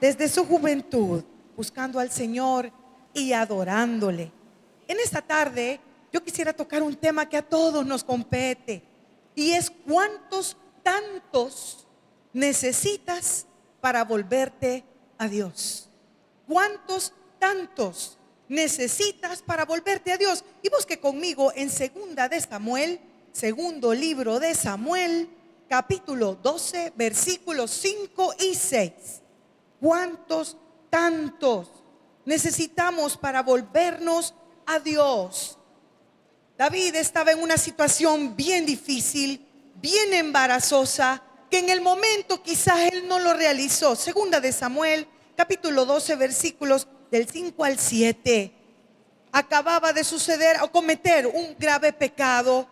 desde su juventud, buscando al Señor y adorándole. En esta tarde yo quisiera tocar un tema que a todos nos compete, y es cuántos tantos necesitas para volverte a Dios. ¿Cuántos tantos necesitas para volverte a Dios? Y busque conmigo en segunda de Samuel, segundo libro de Samuel, capítulo 12, versículos 5 y 6. ¿Cuántos tantos necesitamos para volvernos a Dios? David estaba en una situación bien difícil, bien embarazosa, que en el momento quizás él no lo realizó. Segunda de Samuel, capítulo 12, versículos del 5 al 7. Acababa de suceder o cometer un grave pecado.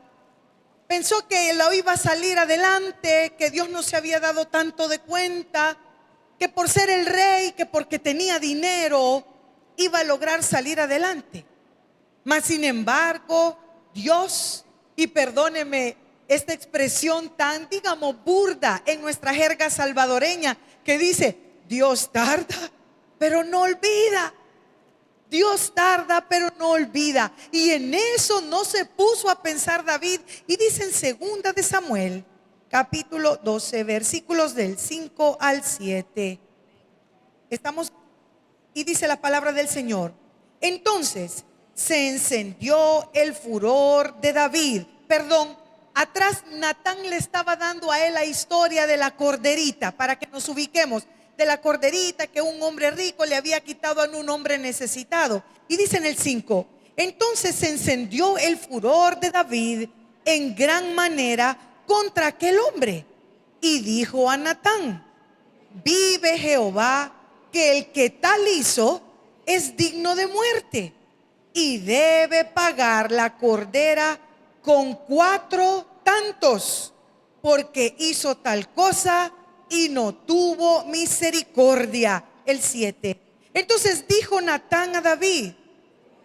Pensó que lo iba a salir adelante, que Dios no se había dado tanto de cuenta, que por ser el rey, que porque tenía dinero, iba a lograr salir adelante. Mas sin embargo, Dios, y perdóneme esta expresión tan, digamos, burda en nuestra jerga salvadoreña, que dice, Dios tarda, pero no olvida. Dios tarda, pero no olvida. Y en eso no se puso a pensar David. Y dice en segunda de Samuel, capítulo 12, versículos del 5 al 7. Estamos, y dice la palabra del Señor. Entonces se encendió el furor de David. Perdón, atrás Natán le estaba dando a él la historia de la corderita, para que nos ubiquemos. De la corderita que un hombre rico le había quitado a un hombre necesitado. Y dice en el 5, entonces se encendió el furor de David en gran manera contra aquel hombre. Y dijo a Natán, vive Jehová, que el que tal hizo es digno de muerte y debe pagar la cordera con 4 tantos, porque hizo tal cosa y no tuvo misericordia. El 7. Entonces dijo Natán a David,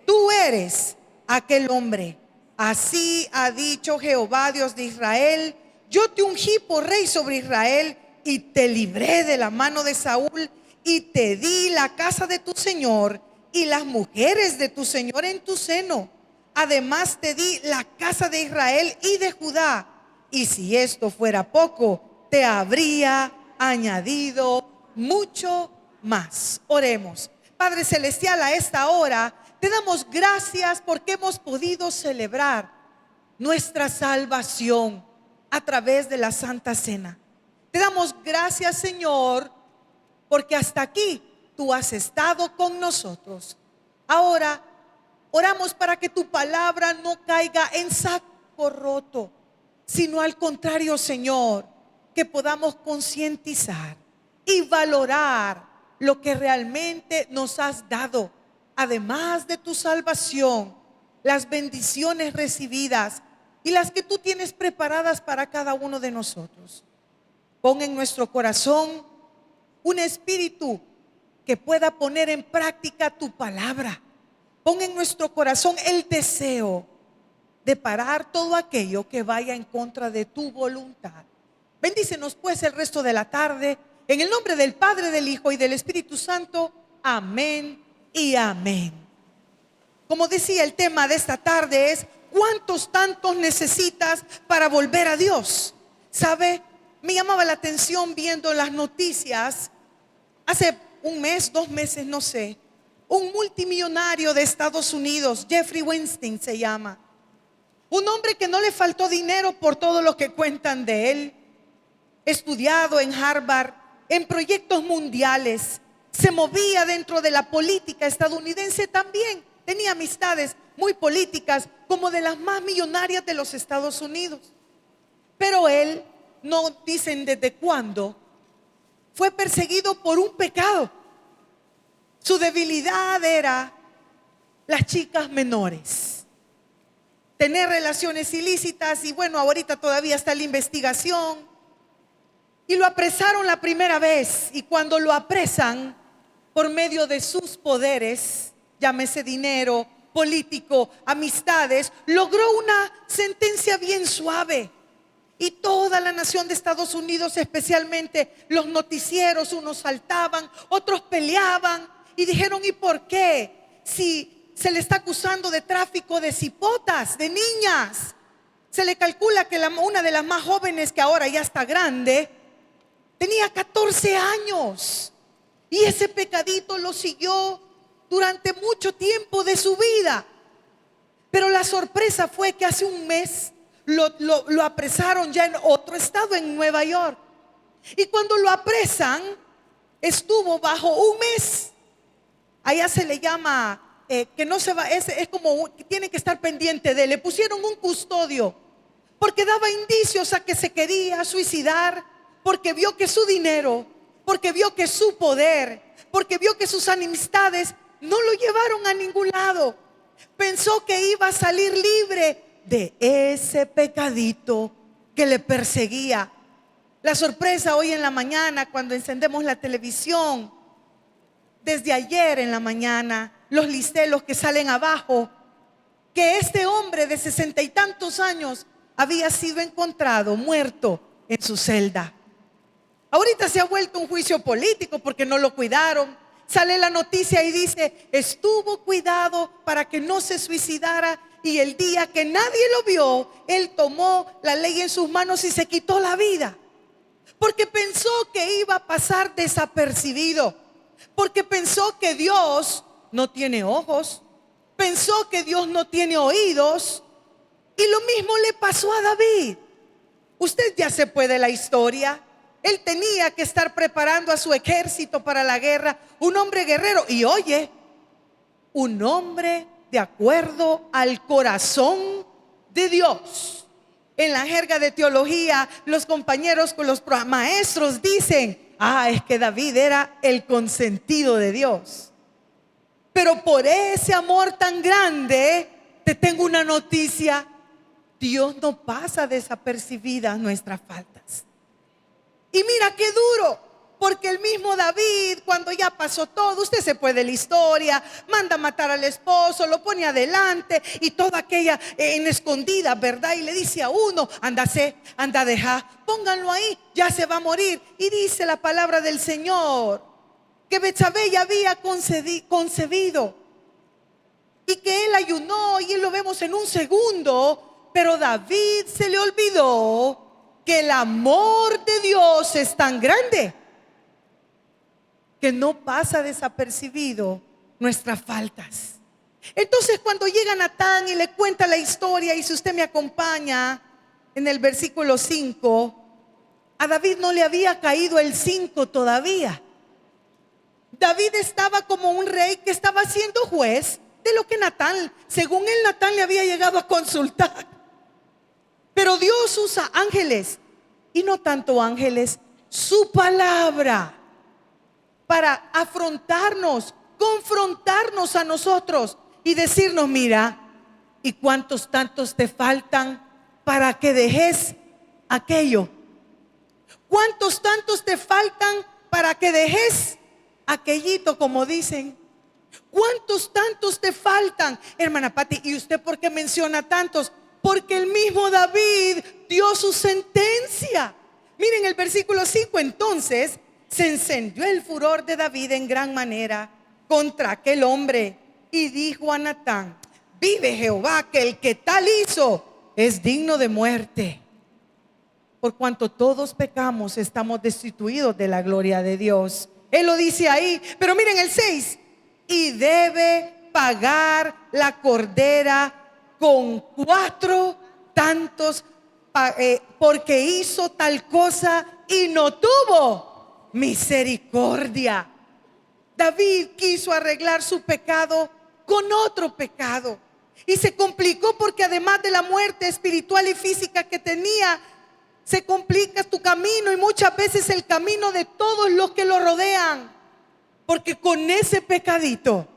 tú eres aquel hombre. Así ha dicho Jehová, Dios de Israel, yo te ungí por rey sobre Israel y te libré de la mano de Saúl y te di la casa de tu señor y las mujeres de tu señor en tu seno. Además te di la casa de Israel y de Judá. Y si esto fuera poco, te habría añadido mucho más. Oremos. Padre celestial, a esta hora te damos gracias porque hemos podido celebrar nuestra salvación a través de la Santa Cena. Te damos gracias, Señor, porque hasta aquí tú has estado con nosotros. Ahora oramos para que tu palabra no caiga en saco roto, sino al contrario, Señor, que podamos concientizar y valorar lo que realmente nos has dado, además de tu salvación, las bendiciones recibidas y las que tú tienes preparadas para cada uno de nosotros. Pon en nuestro corazón un espíritu que pueda poner en práctica tu palabra. Pon en nuestro corazón el deseo de parar todo aquello que vaya en contra de tu voluntad. Bendícenos pues el resto de la tarde, en el nombre del Padre, del Hijo y del Espíritu Santo. Amén y amén. Como decía, el tema de esta tarde es ¿cuántos tantos necesitas para volver a Dios? ¿Sabe? Me llamaba la atención viendo las noticias hace un mes, 2 meses, no sé. Un multimillonario de Estados Unidos, Jeffrey Weinstein se llama. Un hombre que no le faltó dinero por todo lo que cuentan de él. Estudiado en Harvard, en proyectos mundiales, se movía dentro de la política estadounidense también. Tenía amistades muy políticas, como de las más millonarias de los Estados Unidos. Pero él, no dicen desde cuándo, fue perseguido por un pecado. Su debilidad era las chicas menores, tener relaciones ilícitas, y bueno, ahorita todavía está la investigación. Y lo apresaron la primera vez, y cuando lo apresan por medio de sus poderes, llámese dinero, político, amistades, logró una sentencia bien suave. y toda la nación de Estados Unidos, especialmente los noticieros, unos saltaban, otros peleaban y dijeron: ¿y por qué? Si se le está acusando de tráfico de cipotas, de niñas. Se le calcula que una de las más jóvenes, que ahora ya está grande, tenía 14 años. Y ese pecadito lo siguió durante mucho tiempo de su vida. Pero la sorpresa fue que hace un mes lo apresaron ya en otro estado, en Nueva York. Y cuando lo apresan, estuvo bajo un mes. Allá se le llama que no se va, es como que tiene que estar pendiente de él. Le pusieron un custodio porque daba indicios a que se quería suicidar, porque vio que su dinero, porque vio que su poder, porque vio que sus amistades no lo llevaron a ningún lado. Pensó que iba a salir libre de ese pecadito que le perseguía. La sorpresa hoy en la mañana, cuando encendemos la televisión, desde ayer en la mañana, los listelos que salen abajo, que este hombre de 60 y tantos años había sido encontrado muerto en su celda. Ahorita se ha vuelto un juicio político porque no lo cuidaron. Sale la noticia y dice: estuvo cuidado para que no se suicidara, y el día que nadie lo vio, él tomó la ley en sus manos y se quitó la vida. Porque pensó que iba a pasar desapercibido. Porque pensó que Dios no tiene ojos. Pensó que Dios no tiene oídos. Y lo mismo le pasó a David. Usted ya se puede la historia. Él tenía que estar preparando a su ejército para la guerra. Un hombre guerrero. Y oye, un hombre de acuerdo al corazón de Dios. En la jerga de teología, los compañeros con los maestros dicen: es que David era el consentido de Dios. Pero por ese amor tan grande, te tengo una noticia: Dios no pasa desapercibidas nuestras faltas. Y mira qué duro, porque el mismo David, cuando ya pasó todo, usted se puede la historia, manda a matar al esposo, lo pone adelante y toda aquella en escondida, ¿verdad? Y le dice a uno: ándase, anda, deja, pónganlo ahí, ya se va a morir. Y dice la palabra del Señor que Betsabé ya había concebido y que él ayunó, y él lo vemos en un segundo. Pero David se le olvidó que el amor de Dios es tan grande que no pasa desapercibido nuestras faltas. Entonces, cuando llega Natán y le cuenta la historia, y si usted me acompaña en el versículo 5, a David no le había caído el 5 todavía. David estaba como un rey que estaba siendo juez de lo que Natán, según él, Natán le había llegado a consultar. Pero Dios usa ángeles, y no tanto ángeles, su palabra, para afrontarnos, confrontarnos a nosotros y decirnos: mira, ¿y cuántos tantos te faltan para que dejes aquello? ¿Cuántos tantos te faltan para que dejes aquellito, como dicen? ¿Cuántos tantos te faltan, hermana Pati? ¿Y usted por qué menciona tantos? Porque el mismo David dio su sentencia. Miren el versículo 5. Entonces se encendió el furor de David en gran manera contra aquel hombre, y dijo a Natán: vive Jehová, que el que tal hizo es digno de muerte. Por cuanto todos pecamos, estamos destituidos de la gloria de Dios. Él lo dice ahí. Pero miren el 6. Y debe pagar la cordera con 4 tantos, porque hizo tal cosa y no tuvo misericordia. David quiso arreglar su pecado con otro pecado, y se complicó, porque además de la muerte espiritual y física que tenía, se complica tu camino y muchas veces el camino de todos los que lo rodean. Porque con ese pecadito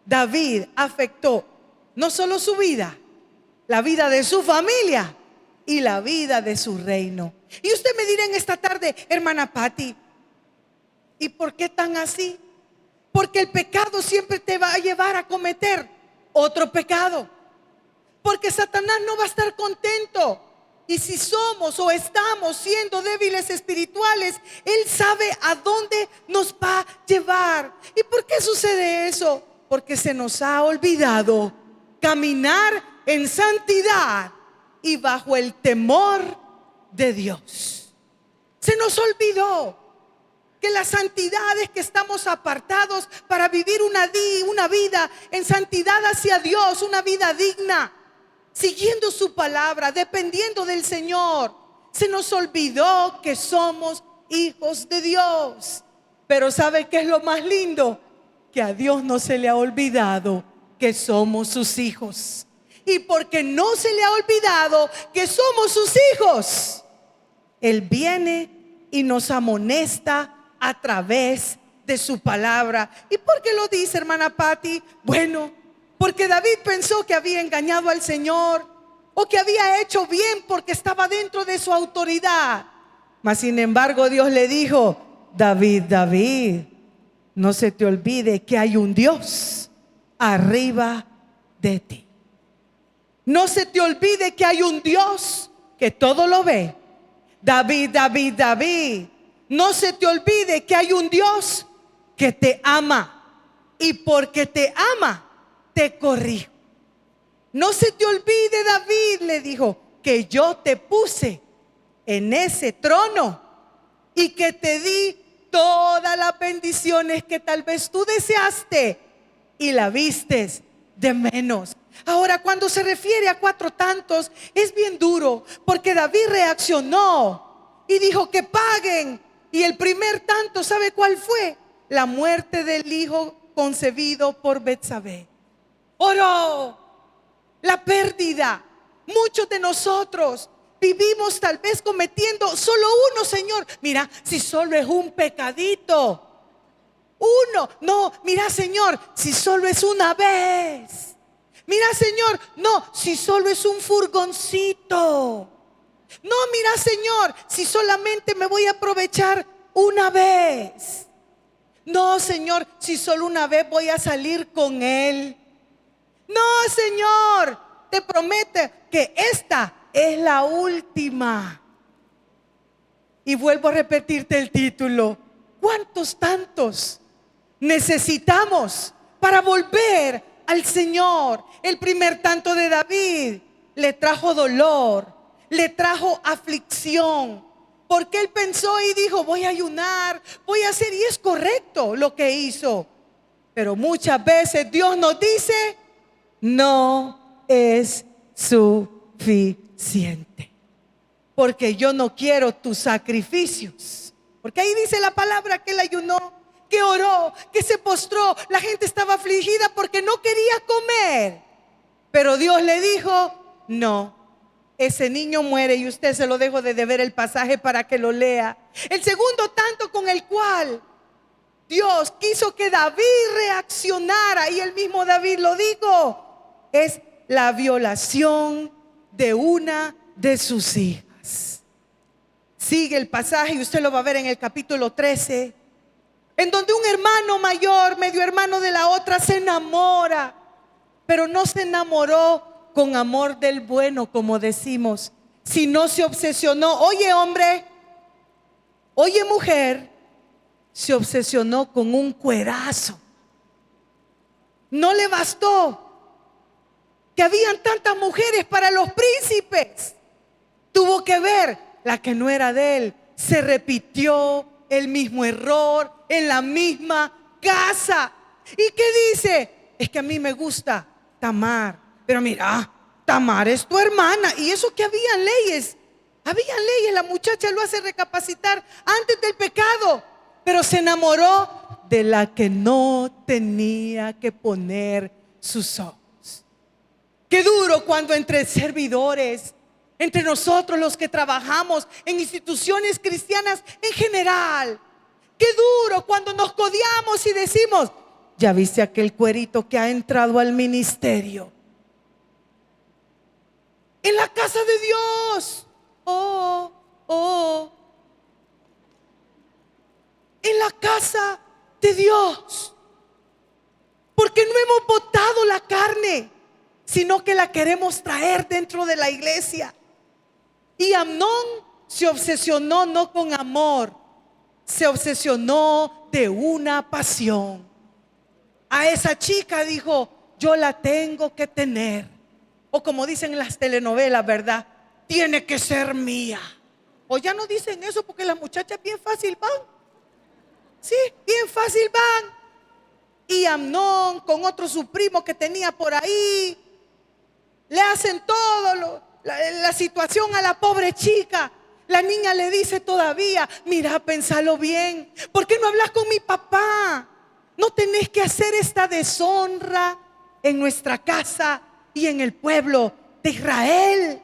David afectó no solo su vida, la vida de su familia y la vida de su reino. Y usted me dirá en esta tarde: hermana Patti, ¿y por qué tan así? Porque el pecado siempre te va a llevar a cometer otro pecado. Porque Satanás no va a estar contento Y si somos o estamos siendo débiles espirituales, Él sabe a dónde nos va a llevar. ¿Y por qué sucede eso? Porque se nos ha olvidado caminar en santidad y bajo el temor de Dios. Se nos olvidó que la santidad es que estamos apartados para vivir una vida en santidad hacia Dios, una vida digna, siguiendo su palabra, dependiendo del Señor. Se nos olvidó que somos hijos de Dios. Pero ¿sabe qué es lo más lindo? Que a Dios no se le ha olvidado que somos sus hijos. Y porque no se le ha olvidado que somos sus hijos, Él viene y nos amonesta a través de su palabra. ¿Y por qué lo dice, hermana Patti? Bueno, porque David pensó que había engañado al Señor o que había hecho bien porque estaba dentro de su autoridad. Mas sin embargo Dios le dijo: David, David, no se te olvide que hay un Dios arriba de ti. No se te olvide que hay un Dios que todo lo ve. David, David, David, no se te olvide que hay un Dios que te ama, y porque te ama, te corrijo. No se te olvide, David le dijo, que yo te puse en ese trono y que te di todas las bendiciones que tal vez tú deseaste y la vistes de menos. Ahora, cuando se refiere a 4 tantos, es bien duro, porque David reaccionó y dijo que paguen. Y el primer tanto, ¿sabe cuál fue? La muerte del hijo concebido por Betsabé. Oró la pérdida. Muchos de nosotros vivimos tal vez cometiendo solo uno, Señor. Mira, si solo es un pecadito. Uno. No, mira, Señor, si solo es una vez. Mira, Señor, no, si solo es un furgoncito. No, mira, Señor, si solamente me voy a aprovechar una vez. No, Señor, si solo una vez voy a salir con Él. No, Señor, te prometo que esta es la última. Y vuelvo a repetirte el título. ¿Cuántos tantos necesitamos para volver al Señor? El primer tanto de David le trajo dolor, le trajo aflicción, porque él pensó y dijo: voy a ayunar, voy a hacer, y es correcto lo que hizo. Pero muchas veces Dios nos dice: no es suficiente, porque yo no quiero tus sacrificios. Porque ahí dice la palabra que él ayunó, que oró, que se postró. La gente estaba afligida porque no quería comer. Pero Dios le dijo: no, ese niño muere. Y usted se lo dejo de deber el pasaje para que lo lea. El segundo tanto con el cual Dios quiso que David reaccionara, y el mismo David lo dijo, es la violación de una de sus hijas. Sigue el pasaje y usted lo va a ver en el capítulo 13, en donde un hermano mayor, medio hermano de la otra, se enamora. Pero no se enamoró con amor del bueno, como decimos, sino se obsesionó. Oye, hombre, oye, mujer, se obsesionó con un cuerazo. No le bastó que habían tantas mujeres para los príncipes. Tuvo que ver la que no era de él. Se repitió el mismo error en la misma casa. ¿Y qué dice? Es que a mí me gusta Tamar, pero mira, Tamar es tu hermana. Y eso que habían leyes, la muchacha lo hace recapacitar antes del pecado, pero se enamoró de la que no tenía que poner sus ojos. Qué duro cuando entre servidores, entre nosotros los que trabajamos en instituciones cristianas en general, qué duro cuando nos codeamos y decimos: ¿ya viste aquel cuerito que ha entrado al ministerio? En la casa de Dios. En la casa de Dios. Porque no hemos botado la carne, sino que la queremos traer dentro de la iglesia. Y Amnón se obsesionó no con amor, se obsesionó de una pasión. A esa chica dijo, yo la tengo que tener. O como dicen en las telenovelas, ¿verdad? Tiene que ser mía. O ya no dicen eso porque las muchachas bien fácil van. Sí, bien fácil van. Y Amnón con otro su primo que tenía por ahí, le hacen todo la situación a la pobre chica. La niña le dice todavía, mira, pensalo bien. ¿Por qué no hablas con mi papá? No tenés que hacer esta deshonra en nuestra casa y en el pueblo de Israel.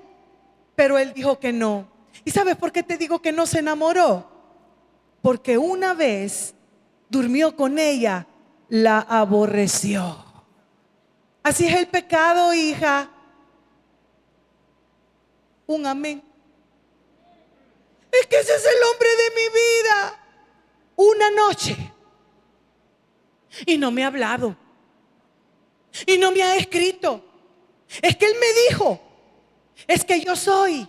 Pero él dijo que no. ¿Y sabes por qué te digo que no se enamoró? Porque una vez durmió con ella, la aborreció. Así es el pecado, hija. Un amén. Es que ese es el hombre de mi vida. Una noche. Y no me ha hablado. Y no me ha escrito. Es que él me dijo, es que yo soy.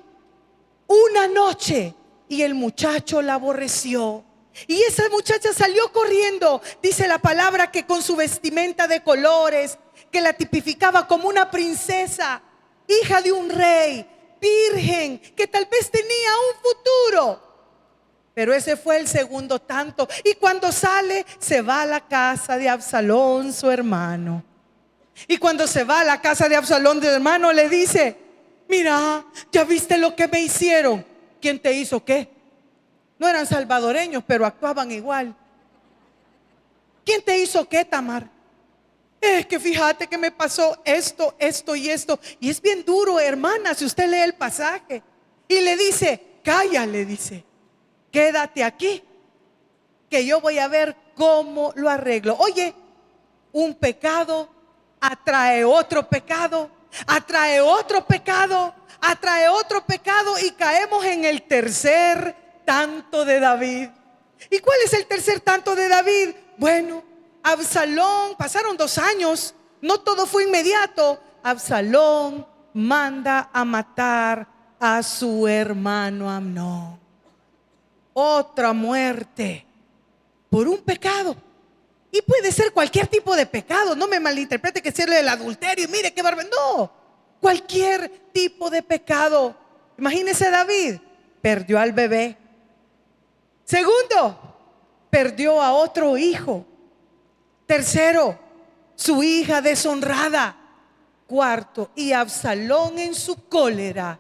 Una noche. Y el muchacho la aborreció. Y esa muchacha salió corriendo. Dice la palabra que con su vestimenta de colores, que la tipificaba como una princesa, hija de un rey, virgen, que tal vez tenía un futuro. Pero ese fue el segundo tanto. Y cuando sale, se va a la casa de Absalón, su hermano. Y cuando se va a la casa de Absalón, su hermano, le dice, mira, ¿ya viste lo que me hicieron? ¿Quién te hizo qué? No eran salvadoreños, pero actuaban igual. ¿Quién te hizo qué, Tamar? Es que fíjate que me pasó esto, esto y esto. Y es bien duro, hermana, si usted lee el pasaje. Y le dice, calla, le dice, quédate aquí, que yo voy a ver cómo lo arreglo. Oye, un pecado atrae otro pecado, atrae otro pecado, atrae otro pecado, y caemos en el tercer tanto de David. ¿Y cuál es el tercer tanto de David? Bueno, Absalón, pasaron 2 años, no todo fue inmediato. Absalón manda a matar a su hermano Amnón. Otra muerte por un pecado. Y puede ser cualquier tipo de pecado. No me malinterprete que sea el adulterio y mire qué bárbaro. No, cualquier tipo de pecado. Imagínese David, perdió al bebé. Segundo, perdió a otro hijo. Tercero, su hija deshonrada. Cuarto, y Absalón en su cólera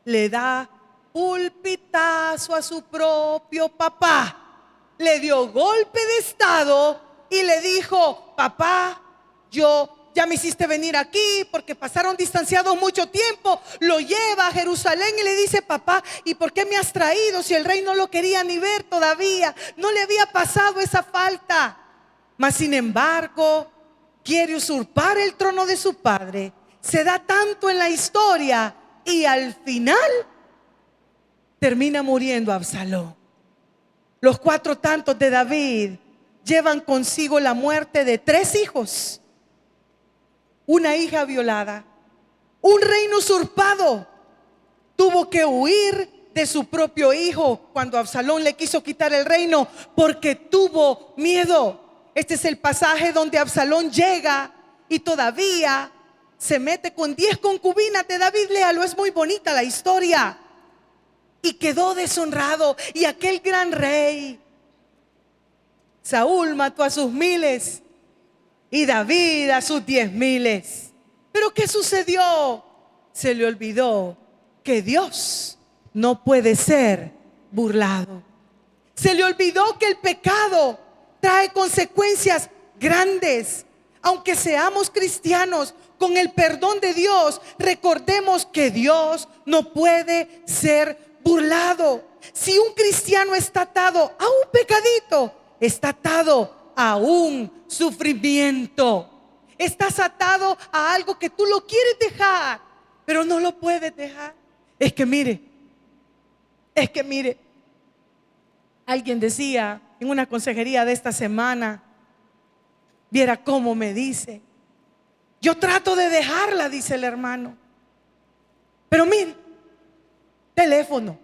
le da pulpitazo a su propio papá. Le dio golpe de estado y le dijo, papá, ya me hiciste venir aquí porque pasaron distanciados mucho tiempo. Lo lleva a Jerusalén y le dice, papá, ¿y por qué me has traído si el rey no lo quería ni ver todavía? No le había pasado esa falta. Mas sin embargo, quiere usurpar el trono de su padre. Se da tanto en la historia y al final termina muriendo Absalón. Los 4 tantos de David llevan consigo la muerte de 3 hijos, una hija violada, un reino usurpado. Tuvo que huir de su propio hijo cuando Absalón le quiso quitar el reino porque tuvo miedo. Este es el pasaje donde Absalón llega y todavía se mete con 10 concubinas de David. Léalo, es muy bonita la historia. Y quedó deshonrado. Y aquel gran rey, Saúl, mató a sus 1000 y David a sus 10,000. Pero ¿qué sucedió? Se le olvidó que Dios no puede ser burlado. Se le olvidó que el pecado trae consecuencias grandes. Aunque seamos cristianos, con el perdón de Dios, recordemos que Dios no puede ser burlado. Si un cristiano está atado a un pecadito, está atado a un sufrimiento. Estás atado a algo que tú lo quieres dejar, pero no lo puedes dejar. Es que mire, alguien decía en una consejería de esta semana, viera cómo me dice, yo trato de dejarla, dice el hermano, pero mire, teléfono.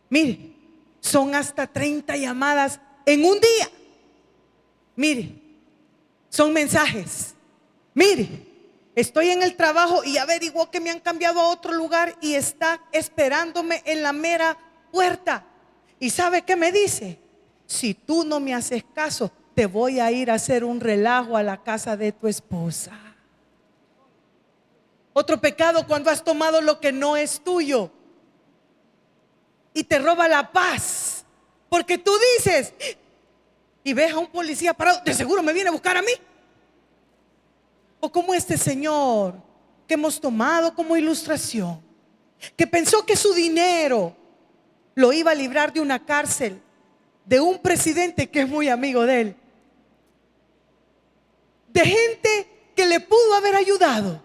Mire, son hasta 30 llamadas en un día. Mire, son mensajes. Mire, estoy en el trabajo y averiguó que me han cambiado a otro lugar y está esperándome en la mera puerta. ¿Y sabe qué me dice? Si tú no me haces caso, te voy a ir a hacer un relajo a la casa de tu esposa. Otro pecado, cuando has tomado lo que no es tuyo y te roba la paz, porque tú dices y ves a un policía parado, de seguro me viene a buscar a mí. O como este señor que hemos tomado como ilustración, que pensó que su dinero lo iba a librar de una cárcel, de un presidente que es muy amigo de él, de gente que le pudo haber ayudado,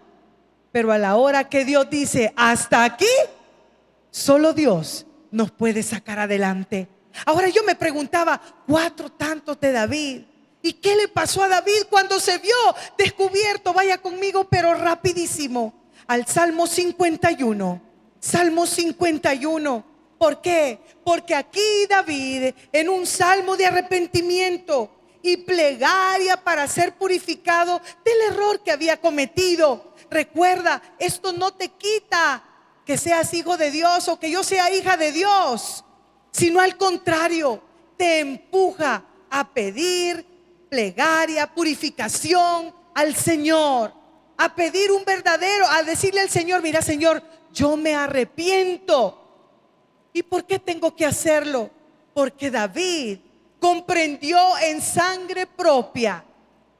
pero a la hora que Dios dice hasta aquí, solo Dios nos puede sacar adelante. Ahora yo me preguntaba, 4 tantos de David, ¿y qué le pasó a David cuando se vio descubierto? Vaya conmigo, pero rapidísimo, al Salmo 51. Salmo 51. ¿Por qué? Porque aquí David, en un salmo de arrepentimiento y plegaria para ser purificado del error que había cometido. Recuerda, esto no te quita que seas hijo de Dios o que yo sea hija de Dios, sino al contrario, te empuja a pedir plegaria, purificación al Señor, a pedir un verdadero, a decirle al Señor, mira Señor, yo me arrepiento. ¿Y por qué tengo que hacerlo? Porque David comprendió en sangre propia,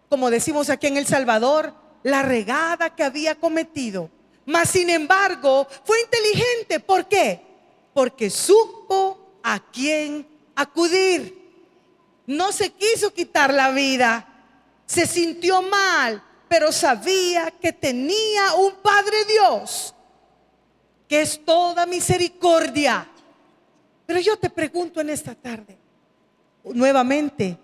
como decimos aquí en El Salvador, la regada que había cometido. Mas sin embargo, fue inteligente. ¿Por qué? Porque supo a quién acudir. No se quiso quitar la vida. Se sintió mal, pero sabía que tenía un Padre Dios, que es toda misericordia. Pero yo te pregunto en esta tarde, nuevamente,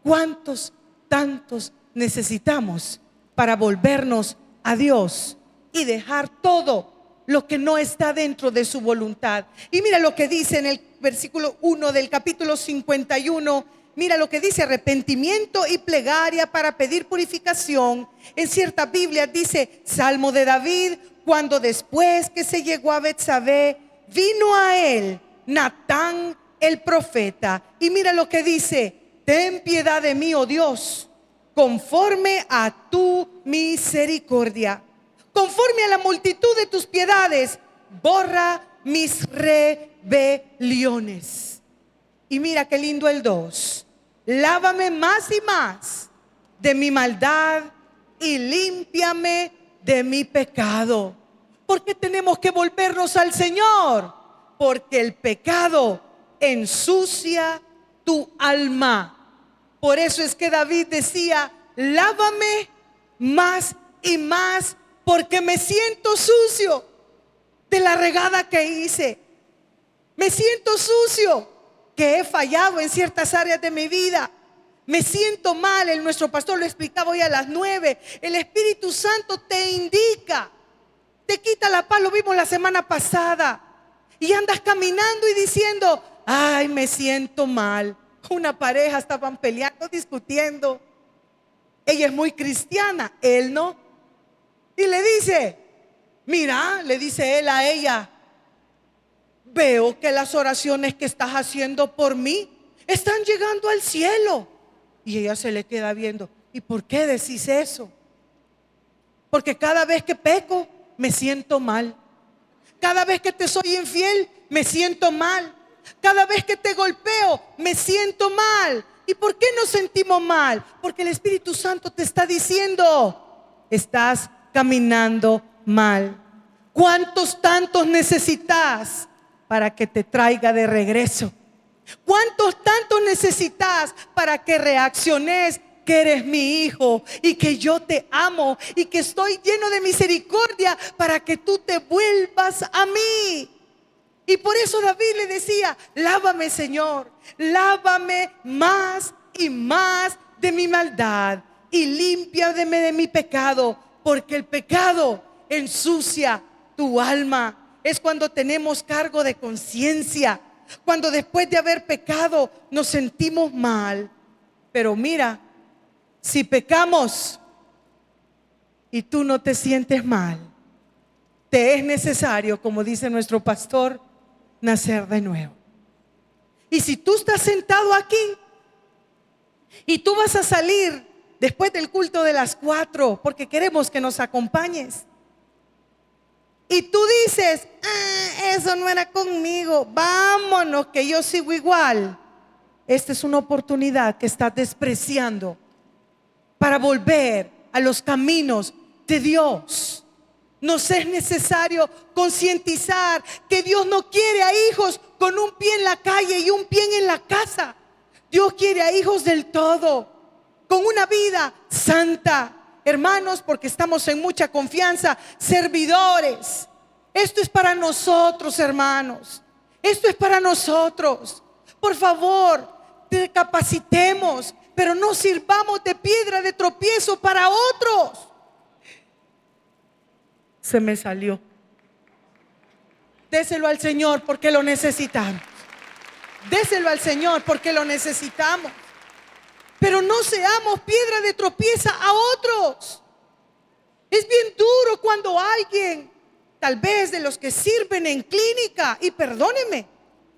¿cuántos tantos necesitamos para volvernos a Dios y dejar todo lo que no está dentro de su voluntad? Y mira lo que dice en el versículo 1 del capítulo 51. Mira lo que dice: arrepentimiento y plegaria para pedir purificación. En cierta Biblia dice Salmo de David, cuando después que se llegó a Betsabé, vino a él Natán el profeta. Y mira lo que dice: ten piedad de mí, oh Dios, conforme a tu misericordia, conforme a la multitud de tus piedades, borra mis rebeliones. Y mira qué lindo el 2: lávame más y más de mi maldad y límpiame de mi pecado. ¿Por qué tenemos que volvernos al Señor? Porque el pecado ensucia tu alma. Por eso es que David decía: lávame más y más, porque me siento sucio de la regada que hice. Me siento sucio, que he fallado en ciertas áreas de mi vida. Me siento mal. Nuestro pastor lo explicaba hoy a las 9. El Espíritu Santo te indica, te quita la paz. Lo vimos la semana pasada. Y andas caminando y diciendo: ay, me siento mal. Una pareja estaban peleando, discutiendo. Ella es muy cristiana, él no. Y le dice: mira, le dice él a ella, veo que las oraciones que estás haciendo por mí están llegando al cielo. Y ella se le queda viendo: ¿y por qué decís eso? Porque cada vez que peco me siento mal. Cada vez que te soy infiel me siento mal. Cada vez que te golpeo me siento mal. ¿Y por qué nos sentimos mal? Porque el Espíritu Santo te está diciendo: estás caminando mal. ¿Cuántos tantos necesitas para que te traiga de regreso? ¿Cuántos tantos necesitas para que reacciones que eres mi hijo y que yo te amo y que estoy lleno de misericordia para que tú te vuelvas a mí? Y por eso David le decía: lávame, Señor, lávame más y más de mi maldad y límpiame de mi pecado, porque el pecado ensucia tu alma. es cuando tenemos cargo de conciencia, cuando después de haber pecado nos sentimos mal. Pero mira, si pecamos y tú no te sientes mal, te es necesario, como dice nuestro pastor, nacer de nuevo. Y si tú estás sentado aquí y tú vas a salir después del culto de las 4, porque queremos que nos acompañes, y tú dices, eso no era conmigo, vámonos que yo sigo igual. Esta es una oportunidad que estás despreciando para volver a los caminos de Dios. Nos es necesario concientizar que Dios no quiere a hijos con un pie en la calle y un pie en la casa. Dios quiere a hijos del todo, con una vida santa. Hermanos, porque estamos en mucha confianza, servidores. Esto es para nosotros, hermanos. Esto es para nosotros. Por favor, te capacitemos, pero no sirvamos de piedra de tropiezo para otros. Se me salió. Déselo al Señor porque lo necesitamos. Déselo al Señor porque lo necesitamos. Pero no seamos piedra de tropiezo a otros. Es bien duro cuando alguien, tal vez de los que sirven en clínica, y perdónenme,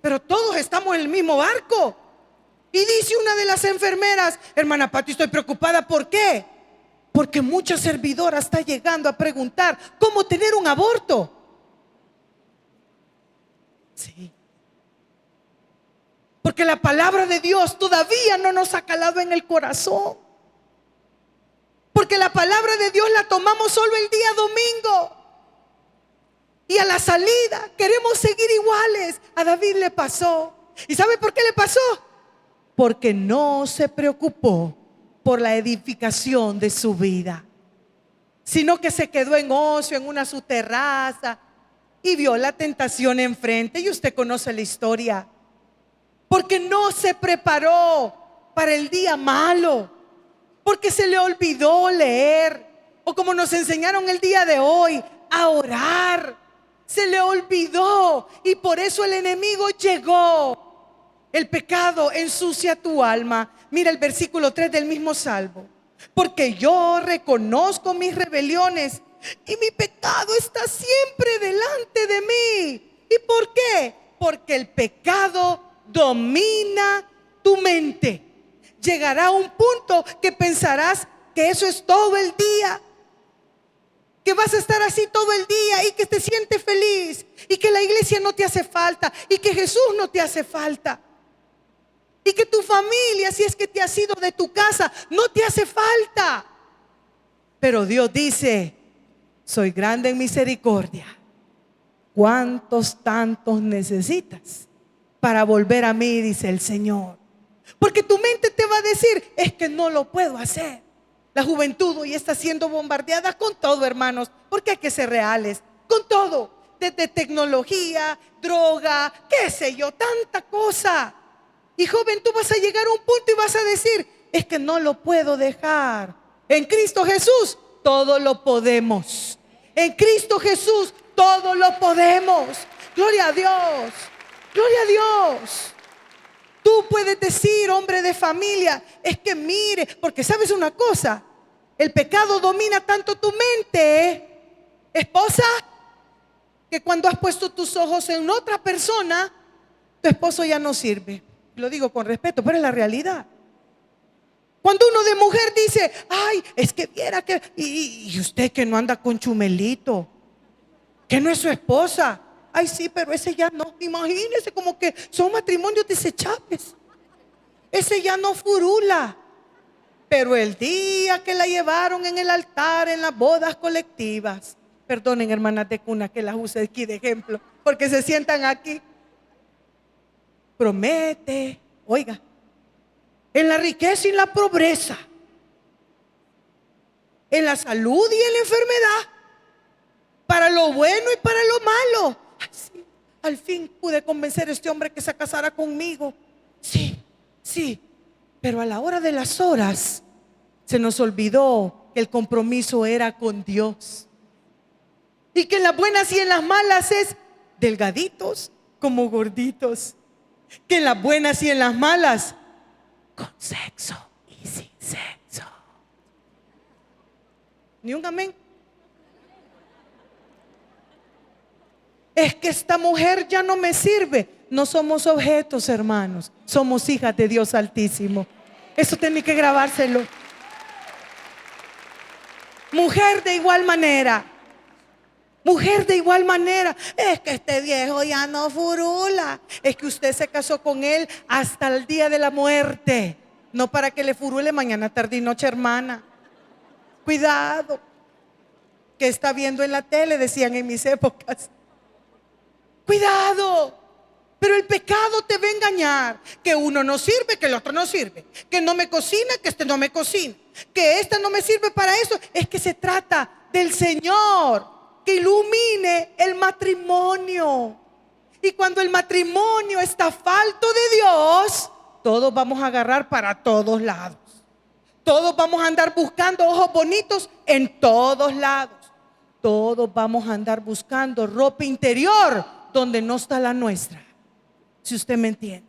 pero todos estamos en el mismo barco. Y dice una de las enfermeras, hermana Pati, estoy preocupada. ¿Por qué? Porque mucha servidora está llegando a preguntar cómo tener un aborto. Sí. Porque la palabra de Dios todavía no nos ha calado en el corazón. Porque la palabra de Dios la tomamos solo el día domingo. Y a la salida queremos seguir iguales. A David le pasó. ¿Y sabe por qué le pasó? Porque no se preocupó por la edificación de su vida, sino que se quedó en ocio, en su terraza, y vio la tentación enfrente. Y usted conoce la historia. Porque no se preparó para el día malo, porque se le olvidó leer, o como nos enseñaron el día de hoy, a orar. Se le olvidó y por eso el enemigo llegó. El pecado ensucia tu alma. Mira el versículo 3 del mismo Salmo. Porque yo reconozco mis rebeliones y mi pecado está siempre delante de mí. ¿Y por qué? Porque el pecado domina tu mente. Llegará un punto que pensarás que eso es todo el día, que vas a estar así todo el día y que te sientes feliz y que la iglesia no te hace falta y que Jesús no te hace falta y que tu familia, si es que te has ido de tu casa, no te hace falta. Pero Dios dice, soy grande en misericordia. ¿Cuántos tantos necesitas para volver a mí? Dice el Señor. Porque tu mente te va a decir, es que no lo puedo hacer. La juventud hoy está siendo bombardeada con todo, hermanos, porque hay que ser reales, con todo, desde tecnología, droga, qué sé yo, tanta cosa. Y joven, tú vas a llegar a un punto y vas a decir, es que no lo puedo dejar. En Cristo Jesús todo lo podemos. En Cristo Jesús todo lo podemos. Gloria a Dios, gloria a Dios. Tú puedes decir, hombre de familia, es que mire, porque sabes una cosa, el pecado domina tanto tu mente, esposa, que cuando has puesto tus ojos en otra persona, tu esposo ya no sirve. Lo digo con respeto, pero es la realidad. Cuando uno de mujer dice, ay, es que viera que, y usted que no anda con Chumelito, que no es su esposa. Ay, sí, pero ese ya no. Imagínese como que son matrimonios desechables. Ese ya no furula. Pero el día que la llevaron en el altar, en las bodas colectivas, perdonen, hermanas de cuna, que las use aquí de ejemplo, porque se sientan aquí. Promete, oiga, en la riqueza y en la pobreza, en la salud y en la enfermedad, para lo bueno y para lo malo. Ay, sí, al fin pude convencer a este hombre que se casara conmigo. Sí, sí, pero a la hora de las horas se nos olvidó que el compromiso era con Dios y que en las buenas y en las malas es delgaditos como gorditos, que en las buenas y en las malas, con sexo y sin sexo. Ni un amén. Es que esta mujer ya no me sirve. No somos objetos, hermanos. Somos hijas de Dios Altísimo. Eso tiene que grabárselo. Mujer de igual manera. Mujer de igual manera. Es que este viejo ya no furula. Es que usted se casó con él hasta el día de la muerte. No para que le furule mañana, tarde y noche, hermana. Cuidado. ¿Qué está viendo en la tele? Decían en mis épocas. Cuidado. Pero el pecado te va a engañar. Que uno no sirve, que el otro no sirve. Que no me cocina, que este no me cocina. Que esta no me sirve para eso. Es que se trata del Señor que ilumine el matrimonio. Y cuando el matrimonio está falto de Dios, todos vamos a agarrar para todos lados. Todos vamos a andar buscando ojos bonitos en todos lados. Todos vamos a andar buscando ropa interior donde no está la nuestra. Si usted me entiende.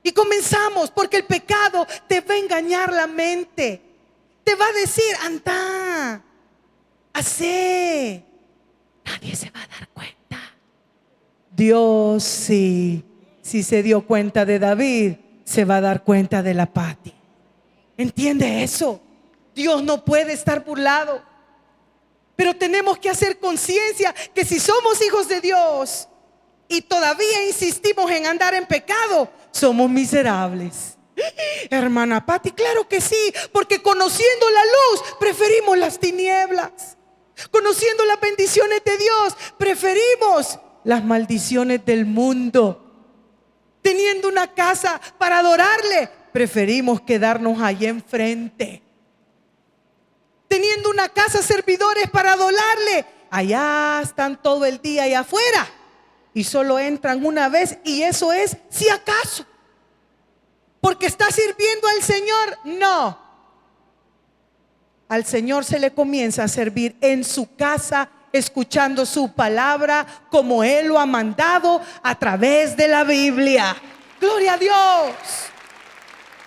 Y comenzamos porque el pecado te va a engañar la mente. Te va a decir, anda, hacé. Nadie se va a dar cuenta. Dios sí. Si se dio cuenta de David, se va a dar cuenta de la Pati. ¿Entiende eso? Dios no puede estar burlado. Pero tenemos que hacer conciencia que si somos hijos de Dios y todavía insistimos en andar en pecado, somos miserables. Hermana Pati, claro que sí, porque conociendo la luz preferimos las tinieblas. Conociendo las bendiciones de Dios preferimos las maldiciones del mundo. Teniendo una casa para adorarle, preferimos quedarnos allá enfrente. Teniendo una casa, servidores para adorarle, allá están todo el día allá afuera y solo entran una vez, y eso es si acaso. Porque está sirviendo al Señor. No. Al Señor se le comienza a servir en su casa, escuchando su palabra como Él lo ha mandado a través de la Biblia. Gloria a Dios.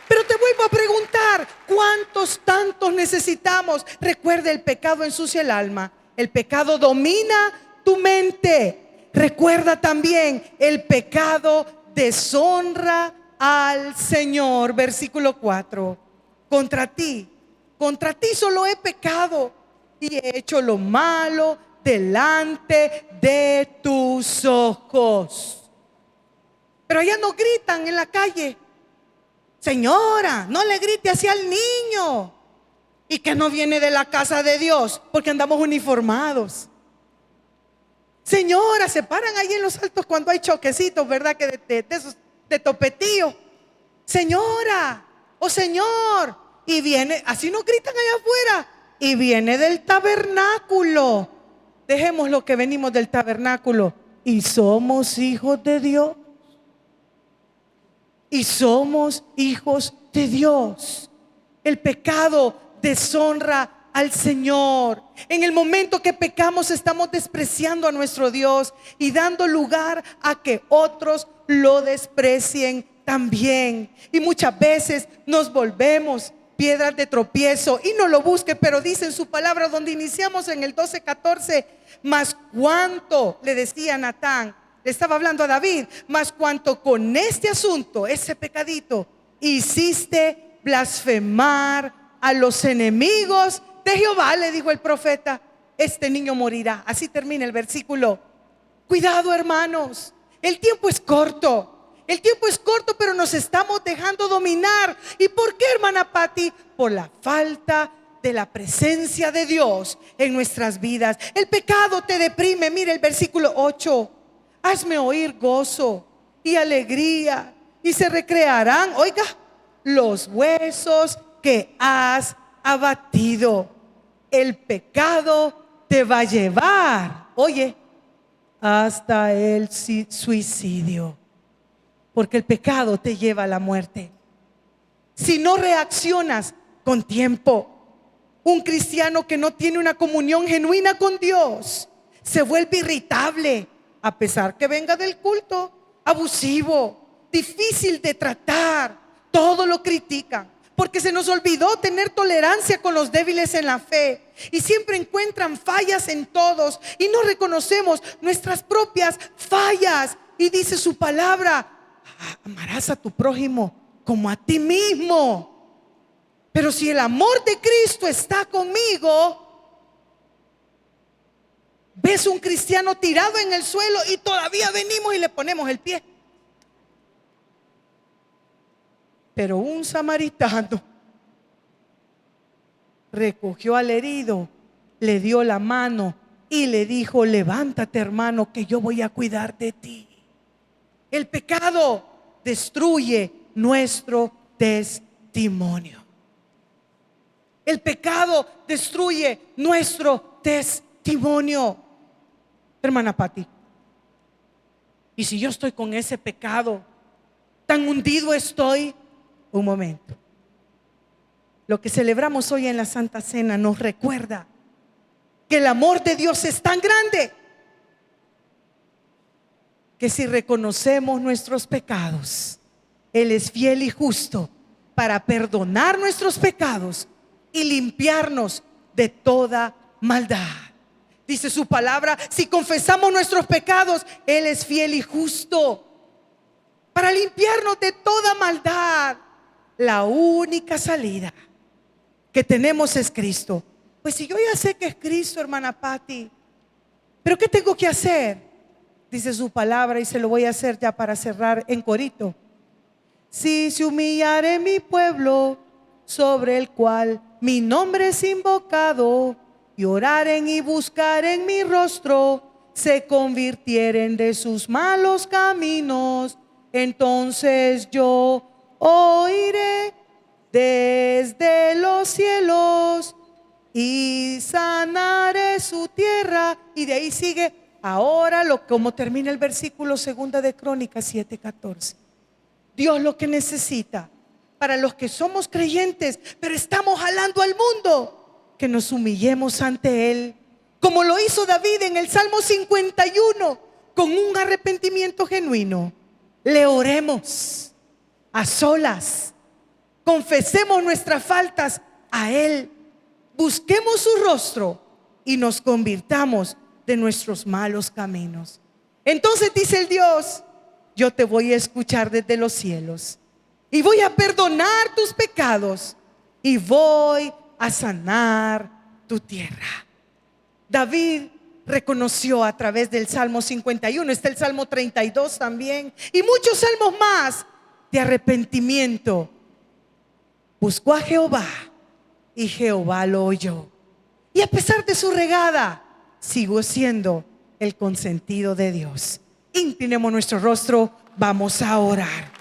Pero te vuelvo a preguntar, ¿cuántos tantos necesitamos? Recuerda, el pecado ensucia el alma. El pecado domina tu mente. Recuerda también, el pecado deshonra al Señor. Versículo 4. Contra ti solo he pecado y he hecho lo malo delante de tus ojos. Pero allá no gritan en la calle: señora, no le grite hacia el niño. Y que no viene de la casa de Dios, porque andamos uniformados. Señora, se paran ahí en los altos cuando hay choquecitos, ¿verdad? Que de esos de topetío. Señora o señor. Y viene, así no gritan allá afuera. Y viene del tabernáculo. Dejemos lo que venimos del tabernáculo. Y somos hijos de Dios. Y somos hijos de Dios. El pecado deshonra al Señor. En el momento que pecamos, estamos despreciando a nuestro Dios y dando lugar a que otros lo desprecien también. Y muchas veces nos volvemos piedras de tropiezo. Y no lo busque, pero dice en su palabra, donde iniciamos en el 12:14, mas cuánto, le decía Natán, le estaba hablando a David, mas cuanto con este asunto, ese pecadito, hiciste blasfemar a los enemigos de Jehová, le dijo el profeta, este niño morirá. Así termina el versículo. Cuidado, hermanos, el tiempo es corto. El tiempo es corto, pero nos estamos dejando dominar. ¿Y por qué, hermana Pati? Por la falta de la presencia de Dios en nuestras vidas. El pecado te deprime. Mire el versículo 8. Hazme oír gozo y alegría, y se recrearán, oiga, los huesos que has abatido. El pecado te va a llevar, oye, hasta el suicidio. Porque el pecado te lleva a la muerte. Si no reaccionas con tiempo, un cristiano que no tiene una comunión genuina con Dios se vuelve irritable, a pesar que venga del culto, abusivo, difícil de tratar, todo lo critican, porque se nos olvidó tener tolerancia con los débiles en la fe y siempre encuentran fallas en todos y no reconocemos nuestras propias fallas. Y dice su palabra: amarás a tu prójimo como a ti mismo. Pero si el amor de Cristo está conmigo, ves un cristiano tirado en el suelo y todavía venimos y le ponemos el pie. Pero un samaritano recogió al herido, le dio la mano y le dijo: levántate, hermano, que yo voy a cuidar de ti. El pecado destruye nuestro testimonio. El pecado destruye nuestro testimonio. Hermana Patti, y si yo estoy con ese pecado, tan hundido estoy. Un momento. Lo que celebramos hoy en la Santa Cena nos recuerda que el amor de Dios es tan grande que si reconocemos nuestros pecados, Él es fiel y justo para perdonar nuestros pecados y limpiarnos de toda maldad. Dice su palabra: si confesamos nuestros pecados, Él es fiel y justo para limpiarnos de toda maldad. La única salida que tenemos es Cristo. Pues si yo ya sé que es Cristo, hermana Patti, ¿pero qué tengo que hacer? Dice su palabra, y se lo voy a hacer ya para cerrar en corito: si se humillare mi pueblo, sobre el cual mi nombre es invocado, y oraren y buscaren mi rostro, se convirtieren de sus malos caminos, entonces yo oiré desde los cielos y sanaré su tierra. Y de ahí sigue ahora como termina el versículo 2 de Crónicas 7:14. Dios lo que necesita para los que somos creyentes, pero estamos jalando al mundo, que nos humillemos ante Él, como lo hizo David en el Salmo 51, con un arrepentimiento genuino. Le oremos a solas, confesemos nuestras faltas a Él, busquemos su rostro y nos convirtamos de nuestros malos caminos. Entonces dice el Dios: yo te voy a escuchar desde los cielos y voy a perdonar tus pecados y voy a sanar tu tierra. David reconoció a través del Salmo 51, está el Salmo 32 también, y muchos salmos más de arrepentimiento. Buscó a Jehová y Jehová lo oyó, y a pesar de su regada, siguió siendo el consentido de Dios. Inclinemos nuestro rostro, vamos a orar.